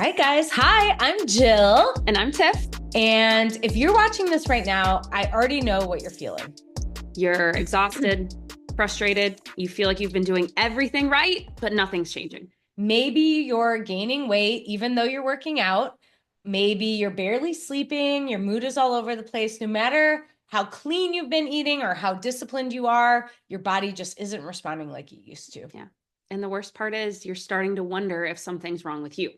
right, guys. Hi, I'm Jill. And I'm Tiff. And if you're watching this right now, I already know what you're feeling. You're exhausted, frustrated. You feel like you've been doing everything right, but nothing's changing. Maybe you're gaining weight even though you're working out. Maybe you're barely sleeping. Your mood is all over the place. No matter how clean you've been eating or how disciplined you are, your body just isn't responding like it used to. Yeah. And the worst part is you're starting to wonder if something's wrong with you.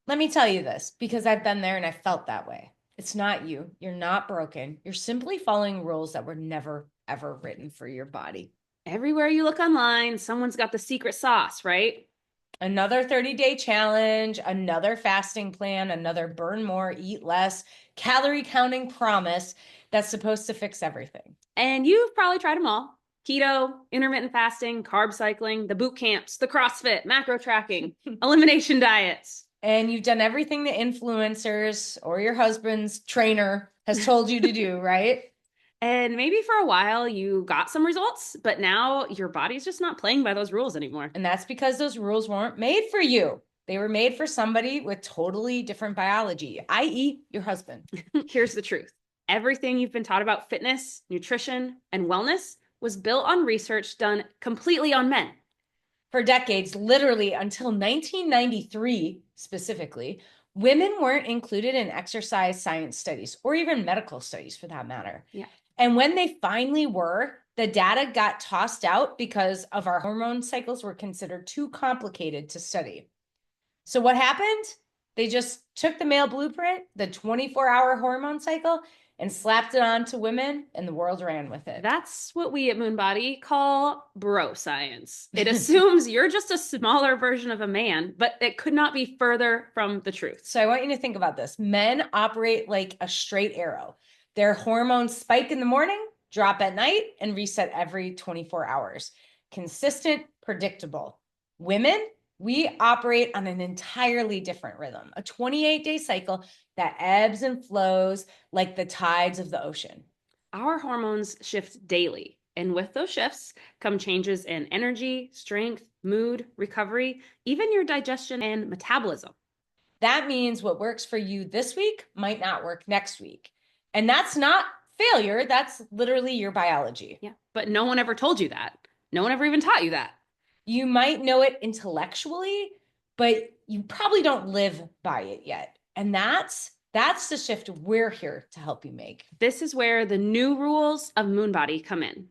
Let me tell you this, because I've been there and I felt that way. It's not you. You're not broken. You're simply following rules that were never, ever written for your body. Everywhere you look online, someone's got the secret sauce, right? Another 30-day challenge, another fasting plan, another burn more, eat less, calorie counting promise that's supposed to fix everything. And you've probably tried them all. Keto, intermittent fasting, carb cycling, the boot camps, the CrossFit, macro tracking, elimination diets. And you've done everything the influencers or your husband's trainer has told you to do, right? And maybe for a while you got some results, but now your body's just not playing by those rules anymore. And that's because those rules weren't made for you. They were made for somebody with totally different biology, i.e. your husband. Here's the truth. Everything you've been taught about fitness, nutrition, and wellness was built on research done completely on men. For decades, literally until 1993 specifically, women weren't included in exercise science studies or even medical studies for that matter. Yeah. And when they finally were, the data got tossed out because of our hormone cycles were considered too complicated to study. So what happened? They just took the male blueprint, the 24-hour hormone cycle, and slapped it on to women, and the world ran with it. That's what we at MoonBody call bro science. It assumes you're just a smaller version of a man, but it could not be further from the truth. So I want you to think about this. Men operate like a straight arrow. Their hormones spike in the morning, drop at night, and reset every 24 hours. Consistent, predictable. Women, we operate on an entirely different rhythm, a 28-day cycle that ebbs and flows like the tides of the ocean. Our hormones shift daily, and with those shifts come changes in energy, strength, mood, recovery, even your digestion and metabolism. That means what works for you this week might not work next week. And that's not failure. That's literally your biology. Yeah, but no one ever told you that. No one ever even taught you that. You might know it intellectually, but you probably don't live by it yet. And that's the shift we're here to help you make. This is where the new rules of MoonBody come in.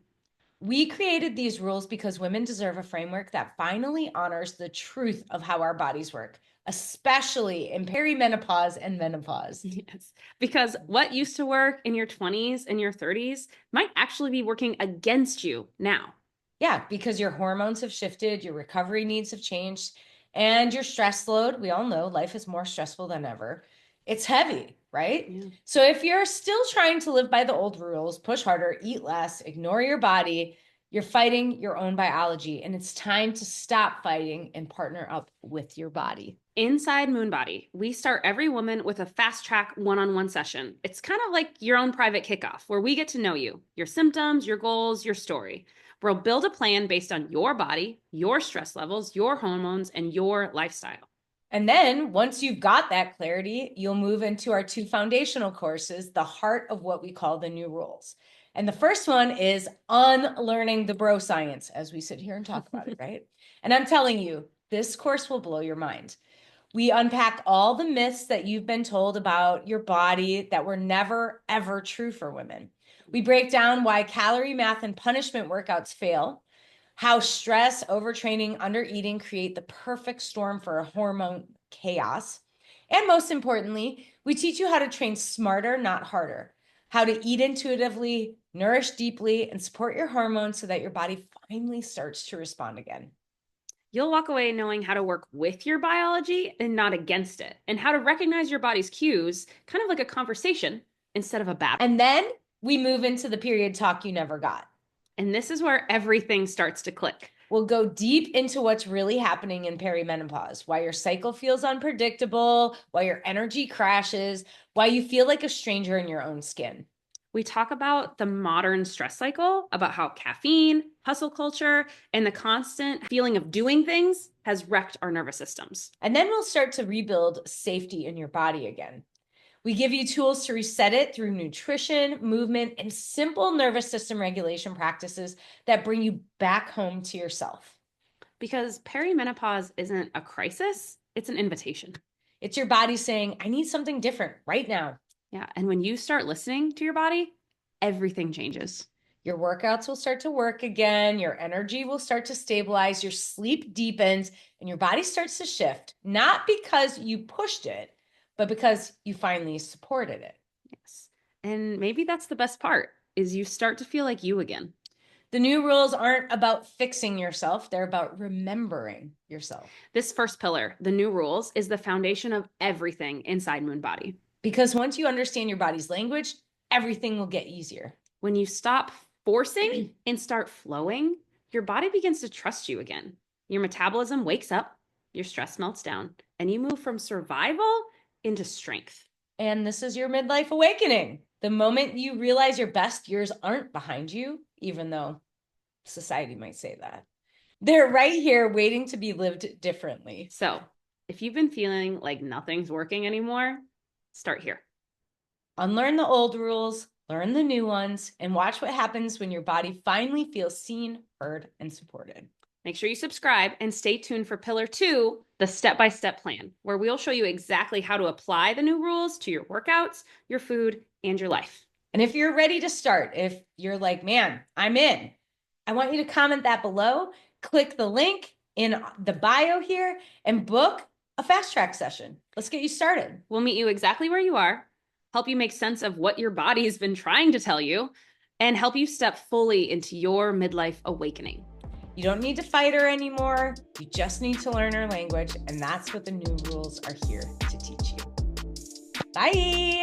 We created these rules because women deserve a framework that finally honors the truth of how our bodies work, especially in perimenopause and menopause. Yes, because what used to work in your 20s and your 30s might actually be working against you now. Yeah, because your hormones have shifted, your recovery needs have changed, and your stress load, we all know life is more stressful than ever. It's heavy, right? Yeah. So if you're still trying to live by the old rules, push harder, eat less, ignore your body, you're fighting your own biology, and it's time to stop fighting and partner up with your body. Inside MoonBody, we start every woman with a fast track one-on-one session. It's kind of like your own private kickoff where we get to know you, your symptoms, your goals, your story. We'll build a plan based on your body, your stress levels, your hormones, and your lifestyle. And then once you've got that clarity, you'll move into our 2 foundational courses, the heart of what we call the new rules. And the first one is unlearning the bro science, as we sit here and talk about it, right? And I'm telling you, this course will blow your mind. We unpack all the myths that you've been told about your body that were never, ever true for women. We break down why calorie math and punishment workouts fail, how stress, overtraining, undereating create the perfect storm for a hormone chaos. And most importantly, we teach you how to train smarter, not harder, how to eat intuitively, nourish deeply, and support your hormones so that your body finally starts to respond again. You'll walk away knowing how to work with your biology and not against it, and how to recognize your body's cues, kind of like a conversation instead of a battle. And then we move into the period talk you never got. And this is where everything starts to click. We'll go deep into what's really happening in perimenopause, why your cycle feels unpredictable, why your energy crashes, why you feel like a stranger in your own skin. We talk about the modern stress cycle, about how caffeine, hustle culture, and the constant feeling of doing things has wrecked our nervous systems. And then we'll start to rebuild safety in your body again. We give you tools to reset it through nutrition, movement, and simple nervous system regulation practices that bring you back home to yourself. Because perimenopause isn't a crisis, it's an invitation. It's your body saying, I need something different right now. Yeah. And when you start listening to your body, everything changes. Your workouts will start to work again. Your energy will start to stabilize. Your sleep deepens and your body starts to shift, not because you pushed it, but because you finally supported it. Yes. And maybe that's the best part, is you start to feel like you again. The new rules aren't about fixing yourself. They're about remembering yourself. This first pillar, the new rules, is the foundation of everything inside MoonBody. Because once you understand your body's language, everything will get easier. When you stop forcing and start flowing, your body begins to trust you again. Your metabolism wakes up, your stress melts down, and you move from survival into strength. And this is your midlife awakening. The moment you realize your best years aren't behind you, even though society might say that. They're right here waiting to be lived differently. So if you've been feeling like nothing's working anymore, start here. Unlearn the old rules, learn the new ones, and watch what happens when your body finally feels seen, heard, and supported. Make sure you subscribe and stay tuned for Pillar 2, the step-by-step plan, where we'll show you exactly how to apply the new rules to your workouts, your food, and your life. And if you're ready to start, if you're like, man, I'm in, I want you to comment that below, click the link in the bio here, and book a fast track session. Let's get you started. We'll meet you exactly where you are, help you make sense of what your body's been trying to tell you, and help you step fully into your midlife awakening. You don't need to fight her anymore. You just need to learn her language, and that's what the new rules are here to teach you. Bye.